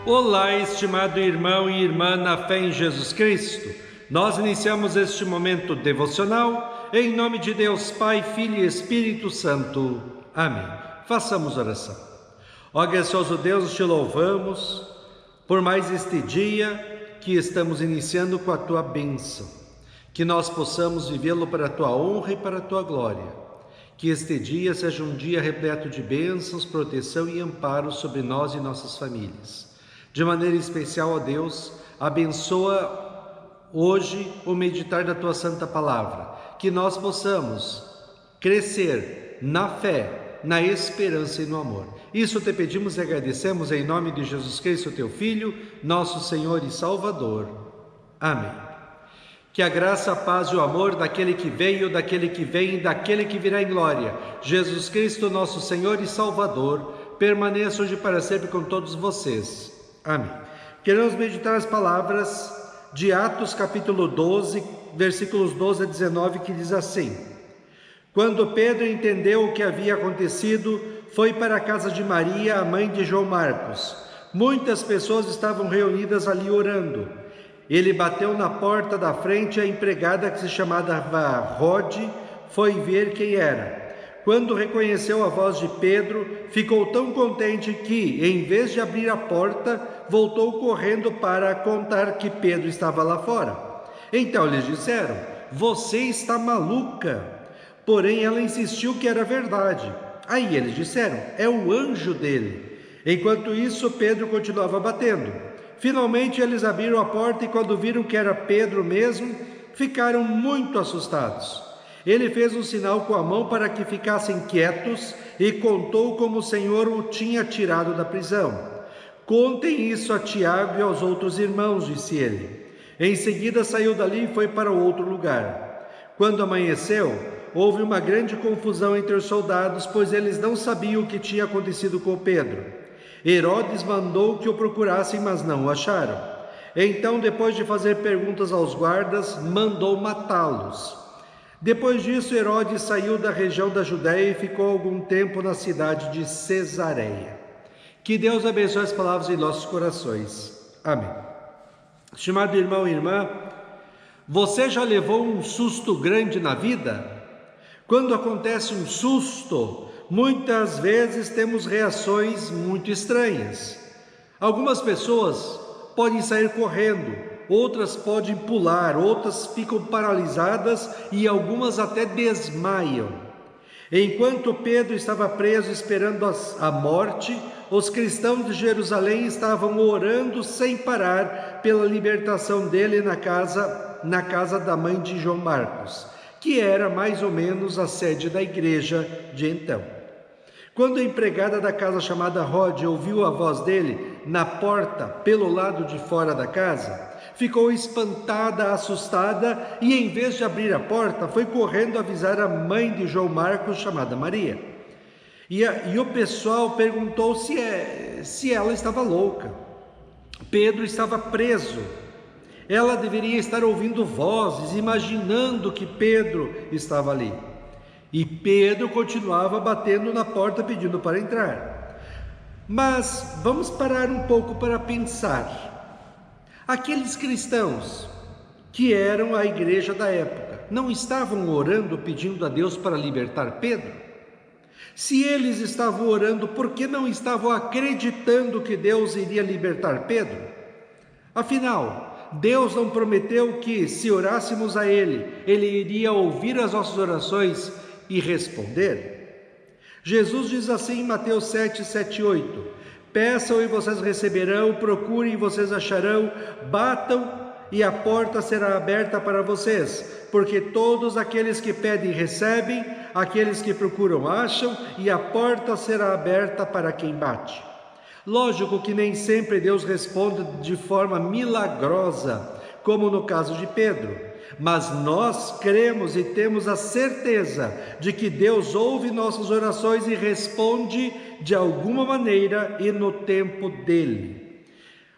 Olá, estimado irmão e irmã na fé em Jesus Cristo. Nós iniciamos este momento devocional em nome de Deus Pai, Filho e Espírito Santo. Amém. Façamos oração. Ó gracioso Deus, te louvamos por mais este dia que estamos iniciando com a tua bênção. Que nós possamos vivê-lo para a tua honra e para a tua glória. Que este dia seja um dia repleto de bênçãos, proteção e amparo sobre nós e nossas famílias. De maneira especial, ó Deus, abençoa hoje o meditar da Tua Santa Palavra, que nós possamos crescer na fé, na esperança e no amor. Isso te pedimos e agradecemos em nome de Jesus Cristo, Teu Filho, nosso Senhor e Salvador. Amém. Que a graça, a paz e o amor daquele que veio, daquele que vem e daquele que virá em glória, Jesus Cristo, nosso Senhor e Salvador, permaneça hoje para sempre com todos vocês. Amém. Queremos meditar as palavras de Atos capítulo 12, versículos 12 a 19, que diz assim: Quando Pedro entendeu o que havia acontecido, foi para a casa de Maria, a mãe de João Marcos. Muitas pessoas estavam reunidas ali orando. Ele bateu na porta da frente e a empregada, que se chamava Rode, foi ver quem era. Quando reconheceu a voz de Pedro, ficou tão contente que, em vez de abrir a porta, voltou correndo para contar que Pedro estava lá fora. Então eles disseram: Você está maluca. Porém ela insistiu que era verdade. Aí eles disseram: É o anjo dele. Enquanto isso, Pedro continuava batendo. Finalmente eles abriram a porta e, quando viram que era Pedro mesmo, ficaram muito assustados. Ele fez um sinal com a mão para que ficassem quietos e contou como o Senhor o tinha tirado da prisão. Contem isso a Tiago e aos outros irmãos, disse ele. Em seguida saiu dali e foi para outro lugar. Quando amanheceu, houve uma grande confusão entre os soldados, pois eles não sabiam o que tinha acontecido com Pedro. Herodes mandou que o procurassem, mas não o acharam. Então, depois de fazer perguntas aos guardas, mandou matá-los. Depois disso, Herodes saiu da região da Judéia e ficou algum tempo na cidade de Cesareia. Que Deus abençoe as palavras em nossos corações. Amém. Estimado irmão e irmã, você já levou um susto grande na vida? Quando acontece um susto, muitas vezes temos reações muito estranhas. Algumas pessoas podem sair correndo, outras podem pular, outras ficam paralisadas e algumas até desmaiam. Enquanto Pedro estava preso esperando a morte, os cristãos de Jerusalém estavam orando sem parar pela libertação dele na casa da mãe de João Marcos, que era mais ou menos a sede da igreja de então. Quando a empregada da casa chamada Rode ouviu a voz dele na porta pelo lado de fora da casa, ficou espantada, assustada e, em vez de abrir a porta, foi correndo avisar a mãe de João Marcos, chamada Maria. E o pessoal perguntou se ela estava louca. Pedro estava preso. Ela deveria estar ouvindo vozes, imaginando que Pedro estava ali. E Pedro continuava batendo na porta pedindo para entrar. Mas vamos parar um pouco para pensar. Aqueles cristãos que eram a igreja da época, não estavam orando pedindo a Deus para libertar Pedro? Se eles estavam orando, por que não estavam acreditando que Deus iria libertar Pedro? Afinal, Deus não prometeu que, se orássemos a Ele, Ele iria ouvir as nossas orações e responder? Jesus diz assim em Mateus 7, 7 e 8: Peçam e vocês receberão, procurem e vocês acharão, batam e a porta será aberta para vocês, porque todos aqueles que pedem recebem, aqueles que procuram acham, e a porta será aberta para quem bate. Lógico que nem sempre Deus responde de forma milagrosa, como no caso de Pedro, mas nós cremos e temos a certeza de que Deus ouve nossas orações e responde de alguma maneira e no tempo dele.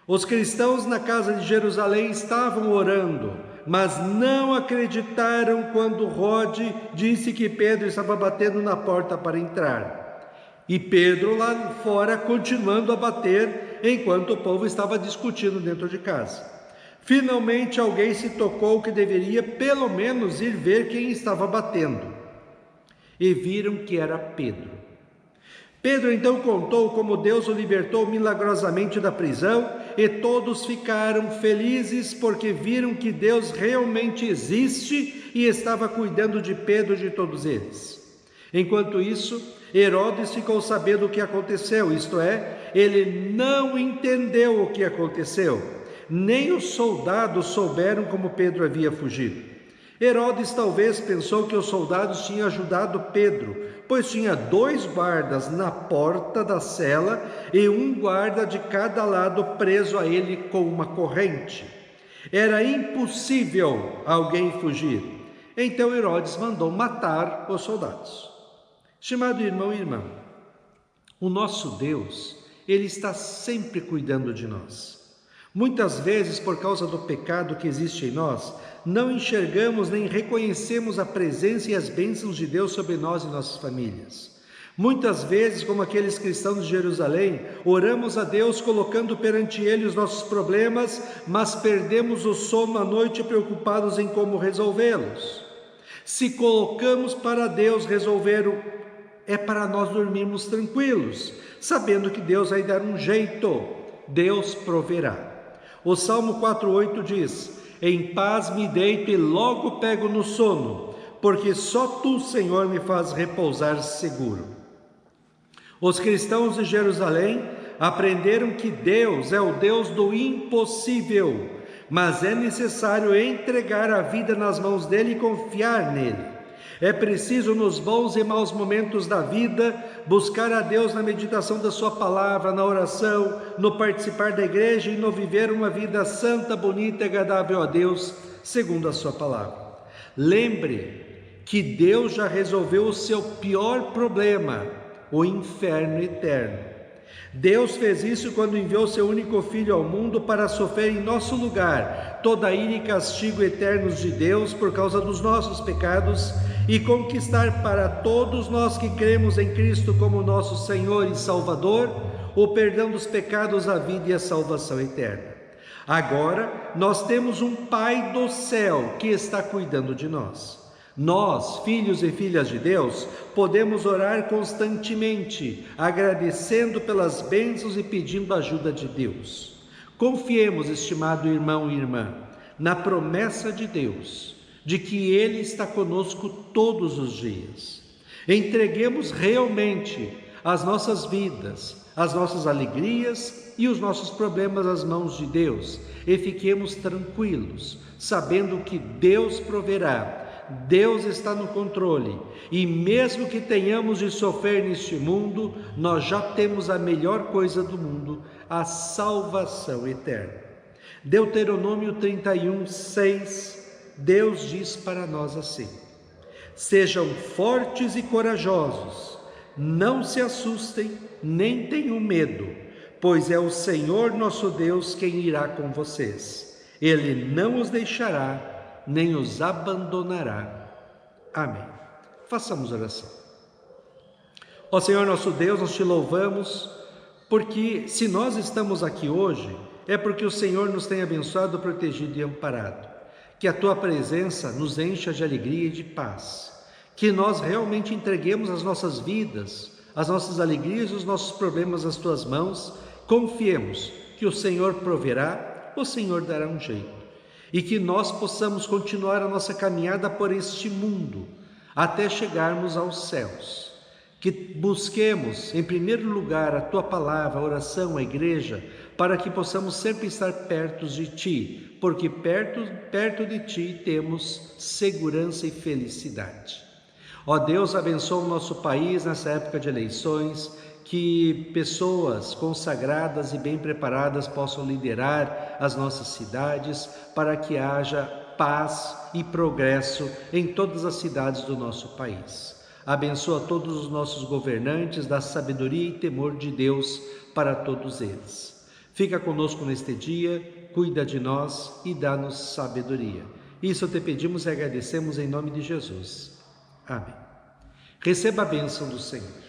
Os cristãos na casa de Jerusalém estavam orando, mas não acreditaram quando Rode disse que Pedro estava batendo na porta para entrar. E Pedro lá fora continuando a bater, enquanto o povo estava discutindo dentro de casa. Finalmente alguém se tocou que deveria pelo menos ir ver quem estava batendo, e viram que era Pedro. Pedro então contou como Deus o libertou milagrosamente da prisão, e todos ficaram felizes porque viram que Deus realmente existe e estava cuidando de Pedro e de todos eles. Enquanto isso, Herodes ficou sabendo o que aconteceu, isto é, ele não entendeu o que aconteceu, nem os soldados souberam como Pedro havia fugido. Herodes talvez pensou que os soldados tinham ajudado Pedro, pois tinha 2 guardas na porta da cela e um guarda de cada lado preso a ele com uma corrente. Era impossível alguém fugir. Então Herodes mandou matar os soldados. Estimado irmão e irmã, o nosso Deus, Ele está sempre cuidando de nós. Muitas vezes, por causa do pecado que existe em nós, não enxergamos nem reconhecemos a presença e as bênçãos de Deus sobre nós e nossas famílias. Muitas vezes, como aqueles cristãos de Jerusalém, oramos a Deus colocando perante Ele os nossos problemas, mas perdemos o sono à noite preocupados em como resolvê-los. Se colocamos para Deus resolver é para nós dormirmos tranquilos, sabendo que Deus vai dar um jeito, Deus proverá. O Salmo 4,8 diz: em paz me deito e logo pego no sono, porque só Tu, Senhor, me faz repousar seguro. Os cristãos de Jerusalém aprenderam que Deus é o Deus do impossível, mas é necessário entregar a vida nas mãos dele e confiar nele. É preciso, nos bons e maus momentos da vida, buscar a Deus na meditação da sua palavra, na oração, no participar da igreja e no viver uma vida santa, bonita e agradável a Deus, segundo a sua palavra. Lembre que Deus já resolveu o seu pior problema, o inferno eterno. Deus fez isso quando enviou seu único Filho ao mundo para sofrer em nosso lugar toda a ira e castigo eternos de Deus por causa dos nossos pecados e conquistar para todos nós que cremos em Cristo como nosso Senhor e Salvador o perdão dos pecados, a vida e a salvação eterna. Agora nós temos um Pai do céu que está cuidando de nós. Nós, filhos e filhas de Deus, podemos orar constantemente, agradecendo pelas bênçãos e pedindo a ajuda de Deus. Confiemos, estimado irmão e irmã, na promessa de Deus, de que Ele está conosco todos os dias. Entreguemos realmente as nossas vidas, as nossas alegrias e os nossos problemas às mãos de Deus e fiquemos tranquilos, sabendo que Deus proverá. Deus está no controle e mesmo que tenhamos de sofrer neste mundo, nós já temos a melhor coisa do mundo, a salvação eterna. Deuteronômio 31:6, Deus diz para nós assim: sejam fortes e corajosos, não se assustem, nem tenham medo, pois é o Senhor nosso Deus quem irá com vocês. Ele não os deixará, nem os abandonará. Amém. Façamos oração. Ó Senhor nosso Deus, nós te louvamos, porque se nós estamos aqui hoje, é porque o Senhor nos tem abençoado, protegido e amparado. Que a Tua presença nos encha de alegria e de paz. Que nós realmente entreguemos as nossas vidas, as nossas alegrias e os nossos problemas às Tuas mãos. Confiemos que o Senhor proverá, o Senhor dará um jeito. E que nós possamos continuar a nossa caminhada por este mundo, até chegarmos aos céus. Que busquemos, em primeiro lugar, a Tua palavra, a oração, a igreja, para que possamos sempre estar perto de Ti, porque perto de Ti temos segurança e felicidade. Ó Deus, abençoa o nosso país nessa época de eleições, que pessoas consagradas e bem preparadas possam liderar as nossas cidades para que haja paz e progresso em todas as cidades do nosso país. Abençoa todos os nossos governantes, dá sabedoria e temor de Deus para todos eles. Fica conosco neste dia, cuida de nós e dá-nos sabedoria. Isso te pedimos e agradecemos em nome de Jesus. Amém. Receba a bênção do Senhor.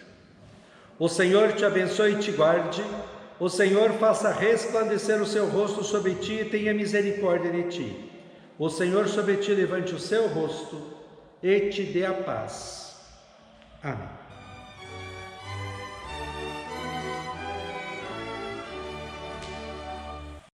O Senhor te abençoe e te guarde, O Senhor faça resplandecer o seu rosto sobre ti e tenha misericórdia de ti. O Senhor sobre ti levante o seu rosto e te dê a paz. Amém.